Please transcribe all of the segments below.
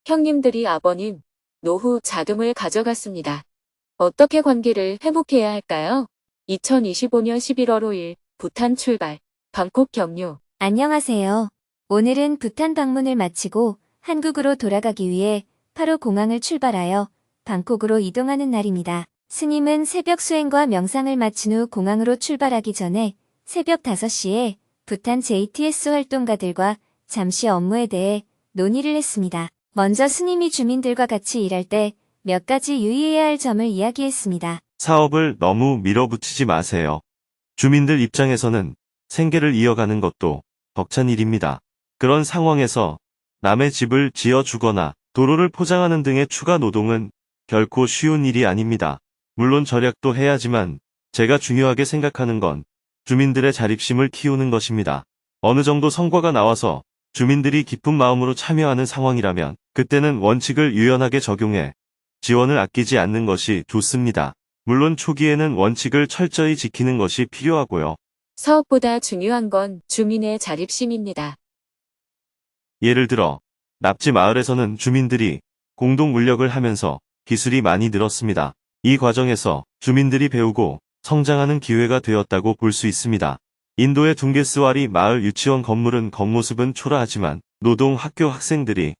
형님들이 아버님, 노후 자금을 가져갔습니다. 어떻게 관계를 회복해야 할까요? 2025년 11월 5일 부탄 출발, 방콕 경유. 안녕하세요. 오늘은 부탄 방문을 마치고 한국으로 돌아가기 위해 8호 공항을 출발하여 방콕으로 이동하는 날입니다. 스님은 새벽 수행과 명상을 마친 후 공항으로 출발하기 전에 새벽 5시에 부탄 JTS 활동가들과 잠시 업무에 대해 논의를 했습니다. 먼저 스님이 주민들과 같이 일할 때 몇 가지 유의해야 할 점을 이야기했습니다. 사업을 너무 밀어붙이지 마세요. 주민들 입장에서는 생계를 이어가는 것도 벅찬 일입니다. 그런 상황에서 남의 집을 지어주거나 도로를 포장하는 등의 추가 노동은 결코 쉬운 일이 아닙니다. 물론 절약도 해야지만 제가 중요하게 생각하는 건 주민들의 자립심을 키우는 것입니다. 어느 정도 성과가 나와서 주민들이 기쁜 마음으로 참여하는 상황이라면 그때는 원칙을 유연하게 적용해 지원을 아끼지 않는 것이 좋습니다. 물론 초기에는 원칙을 철저히 지키는 것이 필요하고요. 사업보다 중요한 건 주민의 자립심입니다. 예를 들어 납지 마을에서는 주민들이 공동 물력을 하면서 기술이 많이 늘었습니다. 이 과정에서 주민들이 배우고 성장하는 기회가 되었다고 볼 수 있습니다. 인도의 둥게스와리 마을 유치원 건물은 겉모습은 초라하지만 노동 학교 학생들이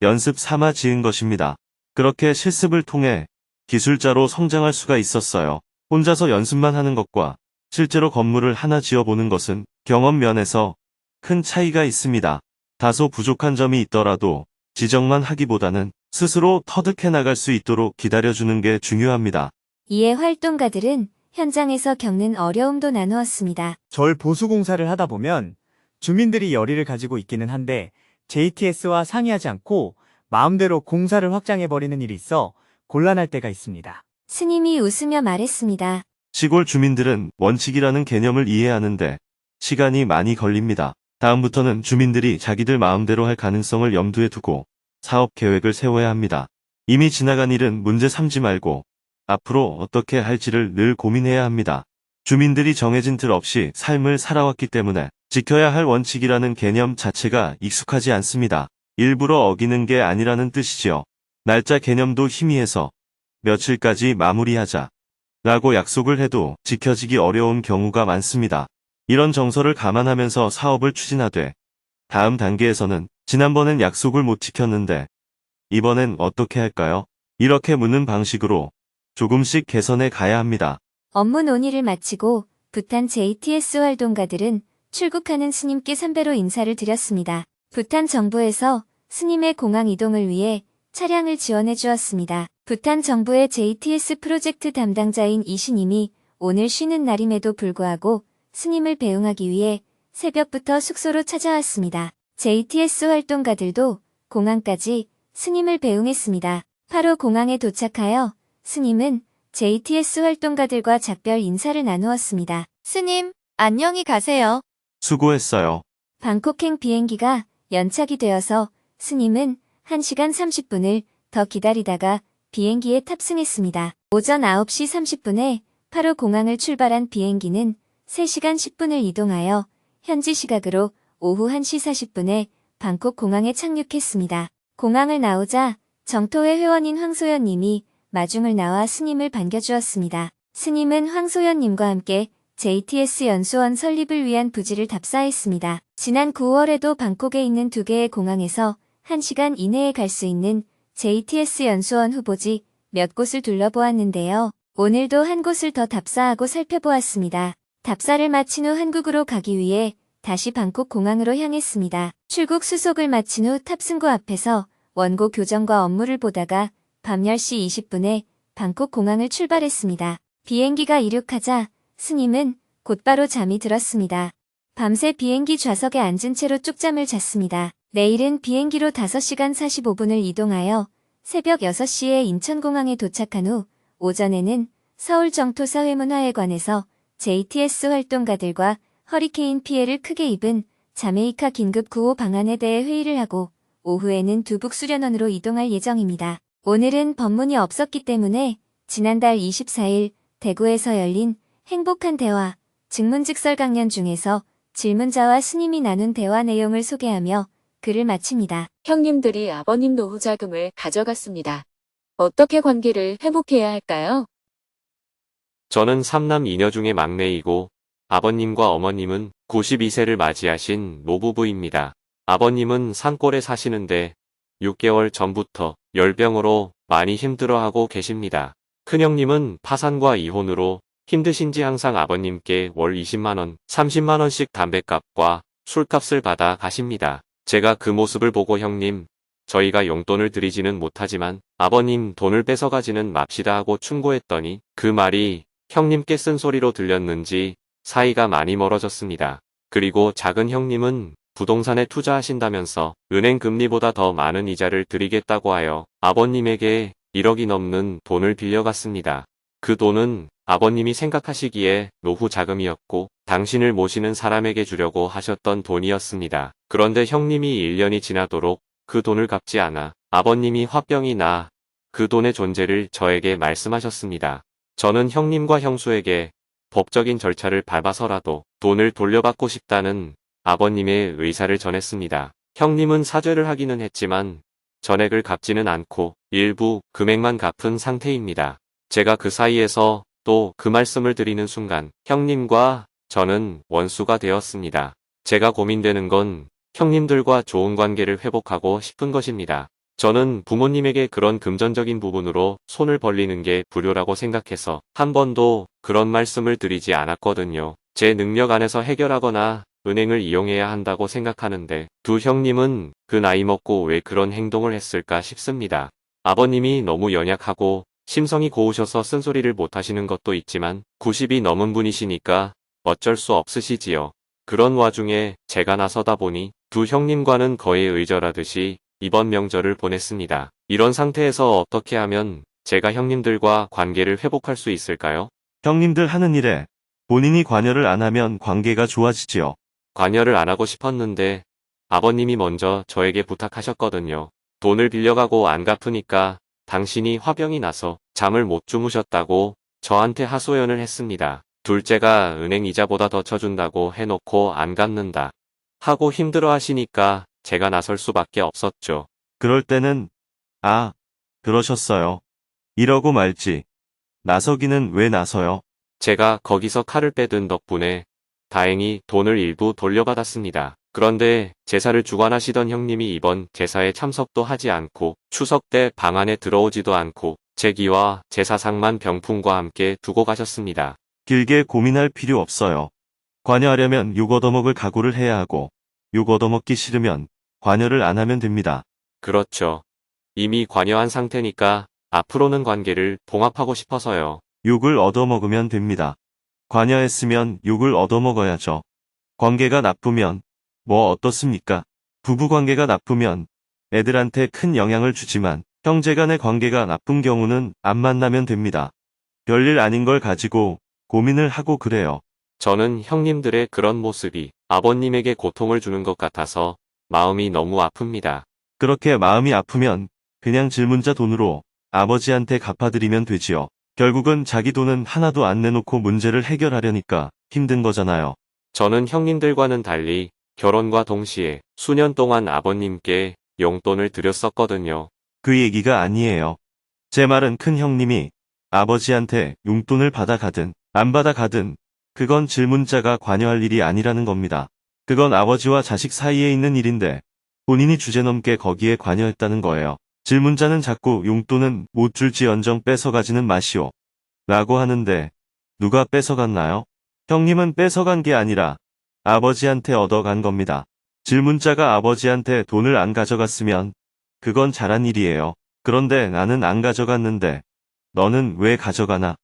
연습 삼아 지은 것입니다. 그렇게 실습을 통해 기술자로 성장할 수가 있었어요. 혼자서 연습만 하는 것과 실제로 건물을 하나 지어보는 것은 경험 면에서 큰 차이가 있습니다. 다소 부족한 점이 있더라도 지적만 하기보다는 스스로 터득해 나갈 수 있도록 기다려주는 게 중요합니다. 이에 활동가들은 현장에서 겪는 어려움도 나누었습니다. 절 보수공사를 하다 보면 주민들이 열의를 가지고 있기는 한데 JTS와 상의하지 않고 마음대로 공사를 확장해버리는 일이 있어 곤란할 때가 있습니다. 스님이 웃으며 말했습니다. 시골 주민들은 원칙이라는 개념을 이해하는데 시간이 많이 걸립니다. 다음부터는 주민들이 자기들 마음대로 할 가능성을 염두에 두고 사업 계획을 세워야 합니다. 이미 지나간 일은 문제 삼지 말고 앞으로 어떻게 할지를 늘 고민해야 합니다. 주민들이 정해진 틀 없이 삶을 살아왔기 때문에 지켜야 할 원칙이라는 개념 자체가 익숙하지 않습니다. 일부러 어기는 게 아니라는 뜻이지요. 날짜 개념도 희미해서 며칠까지 마무리하자 라고 약속을 해도 지켜지기 어려운 경우가 많습니다. 이런 정서를 감안하면서 사업을 추진하되 다음 단계에서는 지난번엔 약속을 못 지켰는데 이번엔 어떻게 할까요? 이렇게 묻는 방식으로 조금씩 개선해 가야 합니다. 업무 논의를 마치고 부탄 JTS 활동가들은 출국하는 스님께 선배로 인사를 드렸습니다. 부탄 정부에서 스님의 공항 이동을 위해 차량을 지원해 주었습니다. 부탄 정부의 JTS 프로젝트 담당자인 이 스님이 오늘 쉬는 날임에도 불구하고 스님을 배웅하기 위해 새벽부터 숙소로 찾아왔습니다. JTS 활동가들도 공항까지 스님을 배웅했습니다. 8호 공항에 도착하여 스님은 JTS 활동가들과 작별 인사를 나누었습니다. 스님, 안녕히 가세요. 수고했어요. 방콕행 비행기가 연착이 되어서 스님은 1시간 30분을 더 기다리다가 비행기에 탑승했습니다. 오전 9시 30분에 8호 공항을 출발한 비행기는 3시간 10분을 이동하여 현지 시각으로 오후 1시 40분에 방콕 공항에 착륙했습니다. 공항을 나오자 정토회 회원인 황소연 님이 마중을 나와 스님을 반겨주었습니다. 스님은 황소연 님과 함께 JTS 연수원 설립을 위한 부지를 답사했습니다. 지난 9월에도 방콕에 있는 2개의 공항에서 1시간 이내에 갈 수 있는 JTS 연수원 후보지 몇 곳을 둘러보았는데요. 오늘도 한 곳을 더 답사하고 살펴보았습니다. 답사를 마친 후 한국으로 가기 위해 다시 방콕 공항으로 향했습니다. 출국 수속을 마친 후 탑승구 앞에서 원고 교정과 업무를 보다가 밤 10시 20분에 방콕 공항을 출발했습니다. 비행기가 이륙하자 스님은 곧바로 잠이 들었습니다. 밤새 비행기 좌석에 앉은 채로 쪽잠을 잤습니다. 내일은 비행기로 5시간 45분을 이동하여 새벽 6시에 인천공항에 도착한 후 오전에는 서울 정토사회문화회관에서 JTS 활동가들과 허리케인 피해를 크게 입은 자메이카 긴급 구호 방안에 대해 회의를 하고 오후에는 두북 수련원으로 이동할 예정입니다. 오늘은 법문이 없었기 때문에 지난달 24일 대구에서 열린 행복한 대화 증문즉설 강연 중에서 질문자와 스님이 나눈 대화 내용을 소개하며 글을 마칩니다. 형님들이 아버님 노후 자금을 가져갔습니다. 어떻게 관계를 회복해야 할까요? 저는 3남 2녀 중에 막내이고 아버님과 어머님은 92세를 맞이하신 노부부입니다. 아버님은 산골에 사시는데 6개월 전부터 열병으로 많이 힘들어하고 계십니다. 큰형님은 파산과 이혼으로 힘드신지 항상 아버님께 월 20만원, 30만원씩 담뱃값과 술값을 받아 가십니다. 제가 그 모습을 보고 형님, 저희가 용돈을 드리지는 못하지만 아버님 돈을 뺏어가지는 맙시다 하고 충고했더니 그 말이 형님께 쓴소리로 들렸는지 사이가 많이 멀어졌습니다. 그리고 작은 형님은 부동산에 투자하신다면서 은행 금리보다 더 많은 이자를 드리겠다고 하여 아버님에게 1억이 넘는 돈을 빌려갔습니다. 그 돈은 아버님이 생각하시기에 노후 자금이었고 당신을 모시는 사람에게 주려고 하셨던 돈이었습니다. 그런데 형님이 1년이 지나도록 그 돈을 갚지 않아 아버님이 화병이 나 그 돈의 존재를 저에게 말씀하셨습니다. 저는 형님과 형수에게 법적인 절차를 밟아서라도 돈을 돌려받고 싶다는 아버님의 의사를 전했습니다. 형님은 사죄를 하기는 했지만 전액을 갚지는 않고 일부 금액만 갚은 상태입니다. 제가 그 사이에서 또 그 말씀을 드리는 순간 형님과 저는 원수가 되었습니다. 제가 고민되는 건 형님들과 좋은 관계를 회복하고 싶은 것입니다. 저는 부모님에게 그런 금전적인 부분으로 손을 벌리는 게 불효라고 생각해서 한 번도 그런 말씀을 드리지 않았거든요. 제 능력 안에서 해결하거나 은행을 이용해야 한다고 생각하는데 두 형님은 그 나이 먹고 왜 그런 행동을 했을까 싶습니다. 아버님이 너무 연약하고 심성이 고우셔서 쓴소리를 못하시는 것도 있지만 90이 넘은 분이시니까 어쩔 수 없으시지요. 그런 와중에 제가 나서다 보니 두 형님과는 거의 의절하듯이 이번 명절을 보냈습니다. 이런 상태에서 어떻게 하면 제가 형님들과 관계를 회복할 수 있을까요? 형님들 하는 일에 본인이 관여를 안 하면 관계가 좋아지지요. 관여를 안 하고 싶었는데 아버님이 먼저 저에게 부탁하셨거든요. 돈을 빌려가고 안 갚으니까 당신이 화병이 나서 잠을 못 주무셨다고 저한테 하소연을 했습니다. 둘째가 은행 이자보다 더 쳐준다고 해놓고 안 갚는다 하고 힘들어 하시니까 제가 나설 수밖에 없었죠. 그럴 때는 아, 그러셨어요. 이러고 말지. 나서기는 왜 나서요? 제가 거기서 칼을 빼든 덕분에 다행히 돈을 일부 돌려받았습니다. 그런데 제사를 주관하시던 형님이 이번 제사에 참석도 하지 않고 추석 때 방 안에 들어오지도 않고 제기와 제사상만 병풍과 함께 두고 가셨습니다. 길게 고민할 필요 없어요. 관여하려면 욕 얻어먹을 각오를 해야 하고 욕 얻어먹기 싫으면 관여를 안 하면 됩니다. 그렇죠. 이미 관여한 상태니까 앞으로는 관계를 봉합하고 싶어서요. 욕을 얻어먹으면 됩니다. 관여했으면 욕을 얻어먹어야죠. 관계가 나쁘면 뭐 어떻습니까? 부부관계가 나쁘면 애들한테 큰 영향을 주지만 형제간의 관계가 나쁜 경우는 안 만나면 됩니다. 별일 아닌 걸 가지고 고민을 하고 그래요. 저는 형님들의 그런 모습이 아버님에게 고통을 주는 것 같아서 마음이 너무 아픕니다. 그렇게 마음이 아프면 그냥 질문자 돈으로 아버지한테 갚아드리면 되지요. 결국은 자기 돈은 하나도 안 내놓고 문제를 해결하려니까 힘든 거잖아요. 저는 형님들과는 달리 결혼과 동시에 수년 동안 아버님께 용돈을 드렸었거든요. 그 얘기가 아니에요. 제 말은 큰 형님이 아버지한테 용돈을 받아가든 안 받아가든 그건 질문자가 관여할 일이 아니라는 겁니다. 그건 아버지와 자식 사이에 있는 일인데 본인이 주제넘게 거기에 관여했다는 거예요. 질문자는 자꾸 용돈은 못 줄지언정 뺏어가지는 마시오 라고 하는데 누가 뺏어갔나요? 형님은 뺏어간 게 아니라 아버지한테 얻어간 겁니다. 질문자가 아버지한테 돈을 안 가져갔으면 그건 잘한 일이에요. 그런데 나는 안 가져갔는데 너는 왜 가져가나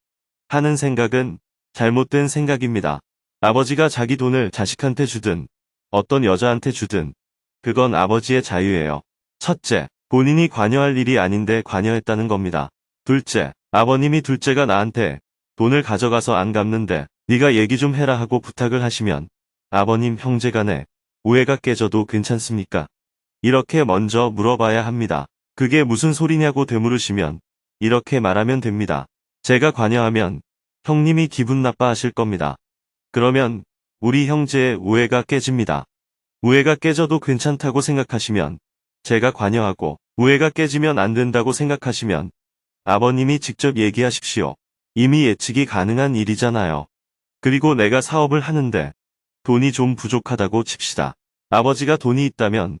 하는 생각은 잘못된 생각입니다. 아버지가 자기 돈을 자식한테 주든 어떤 여자한테 주든 그건 아버지의 자유예요. 첫째, 본인이 관여할 일이 아닌데 관여했다는 겁니다. 둘째, 아버님이 둘째가 나한테 돈을 가져가서 안 갚는데 네가 얘기 좀 해라 하고 부탁을 하시면 아버님 형제간에 오해가 깨져도 괜찮습니까? 이렇게 먼저 물어봐야 합니다. 그게 무슨 소리냐고 되물으시면 이렇게 말하면 됩니다. 제가 관여하면 형님이 기분 나빠하실 겁니다. 그러면 우리 형제의 우애가 깨집니다. 우애가 깨져도 괜찮다고 생각하시면 제가 관여하고, 우애가 깨지면 안 된다고 생각하시면 아버님이 직접 얘기하십시오. 이미 예측이 가능한 일이잖아요. 그리고 내가 사업을 하는데 돈이 좀 부족하다고 칩시다. 아버지가 돈이 있다면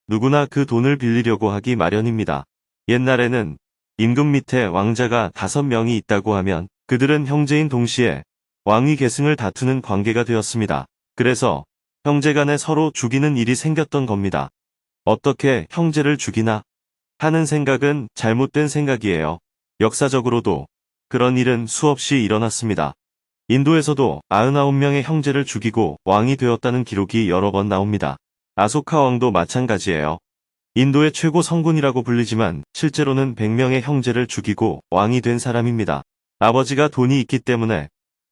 누구나 그 돈을 빌리려고 하기 마련입니다. 옛날에는 임금 밑에 왕자가 5명이 있다고 하면 그들은 형제인 동시에 왕위 계승을 다투는 관계가 되었습니다. 그래서 형제간에 서로 죽이는 일이 생겼던 겁니다. 어떻게 형제를 죽이나 하는 생각은 잘못된 생각이에요. 역사적으로도 그런 일은 수없이 일어났습니다. 인도에서도 99명의 형제를 죽이고 왕이 되었다는 기록이 여러 번 나옵니다. 아소카 왕도 마찬가지예요. 인도의 최고 성군이라고 불리지만 실제로는 100명의 형제를 죽이고 왕이 된 사람입니다. 아버지가 돈이 있기 때문에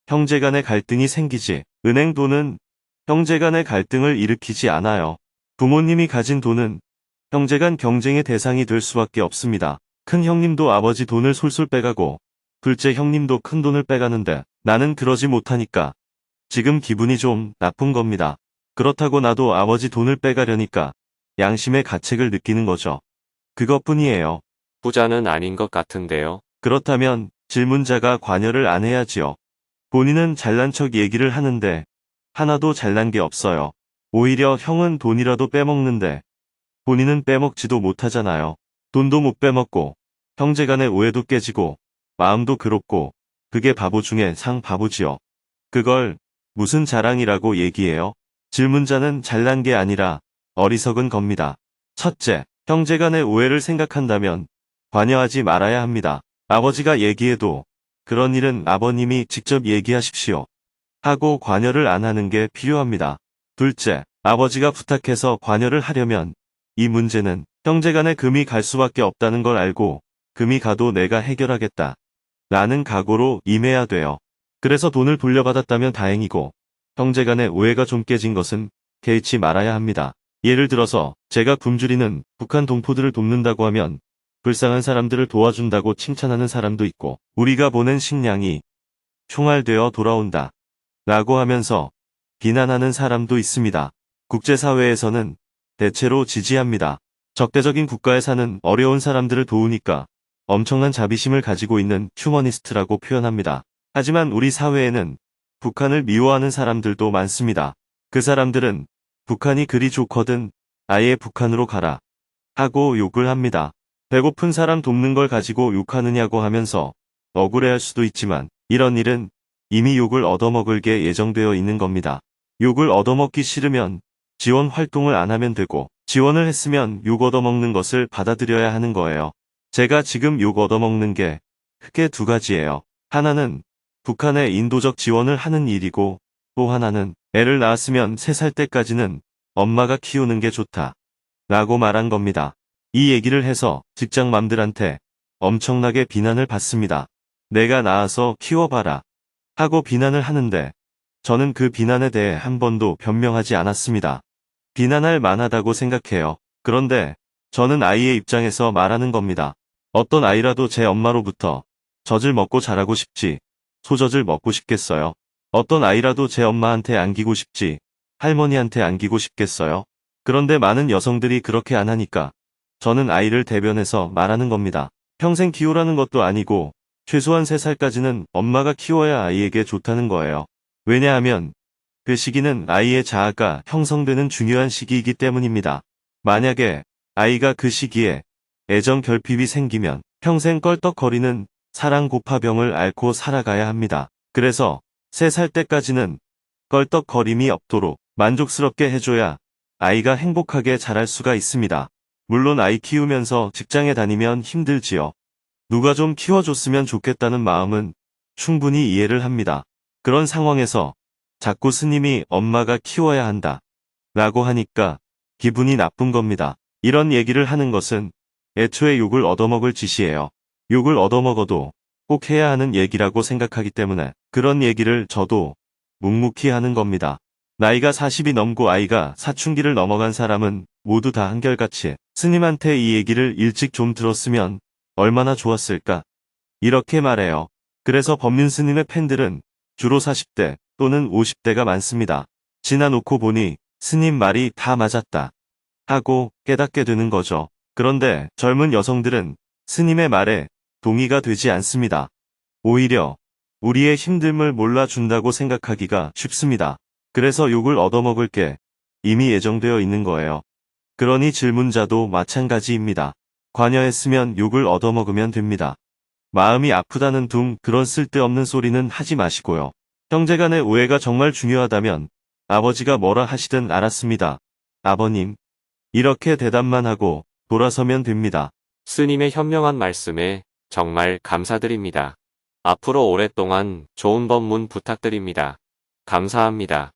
형제 간의 갈등이 생기지, 은행 돈은 형제 간의 갈등을 일으키지 않아요. 부모님이 가진 돈은 형제 간 경쟁의 대상이 될 수밖에 없습니다. 큰 형님도 아버지 돈을 솔솔 빼가고 둘째 형님도 큰 돈을 빼가는데 나는 그러지 못하니까 지금 기분이 좀 나쁜 겁니다. 그렇다고 나도 아버지 돈을 빼가려니까 양심의 가책을 느끼는 거죠. 그것뿐이에요. 부자는 아닌 것 같은데요. 그렇다면 질문자가 관여를 안 해야지요. 본인은 잘난 척 얘기를 하는데 하나도 잘난 게 없어요. 오히려 형은 돈이라도 빼먹는데 본인은 빼먹지도 못하잖아요. 돈도 못 빼먹고 형제간의 오해도 깨지고 마음도 괴롭고 그게 바보 중에 상 바보지요. 그걸 무슨 자랑이라고 얘기해요? 질문자는 잘난 게 아니라 어리석은 겁니다. 첫째, 형제간의 오해를 생각한다면 관여하지 말아야 합니다. 아버지가 얘기해도 그런 일은 아버님이 직접 얘기하십시오. 하고 관여를 안 하는 게 필요합니다. 둘째, 아버지가 부탁해서 관여를 하려면 이 문제는 형제간의 금이 갈 수밖에 없다는 걸 알고 금이 가도 내가 해결하겠다 라는 각오로 임해야 돼요. 그래서 돈을 돌려받았다면 다행이고 형제간의 오해가 좀 깨진 것은 개의치 말아야 합니다. 예를 들어서 제가 굶주리는 북한 동포들을 돕는다고 하면 불쌍한 사람들을 도와준다고 칭찬하는 사람도 있고, 우리가 보낸 식량이 총알되어 돌아온다 라고 하면서 비난하는 사람도 있습니다. 국제사회에서는 대체로 지지합니다. 적대적인 국가에 사는 어려운 사람들을 도우니까 엄청난 자비심을 가지고 있는 휴머니스트라고 표현합니다. 하지만 우리 사회에는 북한을 미워하는 사람들도 많습니다. 그 사람들은 북한이 그리 좋거든 아예 북한으로 가라 하고 욕을 합니다. 배고픈 사람 돕는 걸 가지고 욕하느냐고 하면서 억울해할 수도 있지만 이런 일은 이미 욕을 얻어먹을 게 예정되어 있는 겁니다. 욕을 얻어먹기 싫으면 지원 활동을 안 하면 되고, 지원을 했으면 욕 얻어먹는 것을 받아들여야 하는 거예요. 제가 지금 욕 얻어먹는 게 크게 두 가지예요. 하나는 북한에 인도적 지원을 하는 일이고, 또 하나는 애를 낳았으면 3살 때까지는 엄마가 키우는 게 좋다 라고 말한 겁니다. 이 얘기를 해서 직장맘들한테 엄청나게 비난을 받습니다. 내가 낳아서 키워봐라 하고 비난을 하는데 저는 그 비난에 대해 한 번도 변명하지 않았습니다. 비난할 만하다고 생각해요. 그런데 저는 아이의 입장에서 말하는 겁니다. 어떤 아이라도 제 엄마로부터 젖을 먹고 자라고 싶지 소젖을 먹고 싶겠어요? 어떤 아이라도 제 엄마한테 안기고 싶지 할머니한테 안기고 싶겠어요? 그런데 많은 여성들이 그렇게 안 하니까 저는 아이를 대변해서 말하는 겁니다. 평생 키우라는 것도 아니고 최소한 3살까지는 엄마가 키워야 아이에게 좋다는 거예요. 왜냐하면 그 시기는 아이의 자아가 형성되는 중요한 시기이기 때문입니다. 만약에 아이가 그 시기에 애정 결핍이 생기면 평생 껄떡거리는 사랑 고파병을 앓고 살아가야 합니다. 그래서 3살 때까지는 껄떡거림이 없도록 만족스럽게 해줘야 아이가 행복하게 자랄 수가 있습니다. 물론 아이 키우면서 직장에 다니면 힘들지요. 누가 좀 키워줬으면 좋겠다는 마음은 충분히 이해를 합니다. 그런 상황에서 자꾸 스님이 엄마가 키워야 한다 라고 하니까 기분이 나쁜 겁니다. 이런 얘기를 하는 것은 애초에 욕을 얻어먹을 짓이에요. 욕을 얻어먹어도 꼭 해야 하는 얘기라고 생각하기 때문에 그런 얘기를 저도 묵묵히 하는 겁니다. 나이가 40이 넘고 아이가 사춘기를 넘어간 사람은 모두 다 한결같이 스님한테 이 얘기를 일찍 좀 들었으면 얼마나 좋았을까. 이렇게 말해요. 그래서 법륜 스님의 팬들은 주로 40대 또는 50대가 많습니다. 지나놓고 보니 스님 말이 다 맞았다 하고 깨닫게 되는 거죠. 그런데 젊은 여성들은 스님의 말에 동의가 되지 않습니다. 오히려 우리의 힘듦을 몰라준다고 생각하기가 쉽습니다. 그래서 욕을 얻어먹을 게 이미 예정되어 있는 거예요. 그러니 질문자도 마찬가지입니다. 관여했으면 욕을 얻어먹으면 됩니다. 마음이 아프다는 둥 그런 쓸데없는 소리는 하지 마시고요. 형제간의 우애가 정말 중요하다면 아버지가 뭐라 하시든 알았습니다. 아버님. 이렇게 대답만 하고 돌아서면 됩니다. 스님의 현명한 말씀에 정말 감사드립니다. 앞으로 오랫동안 좋은 법문 부탁드립니다. 감사합니다.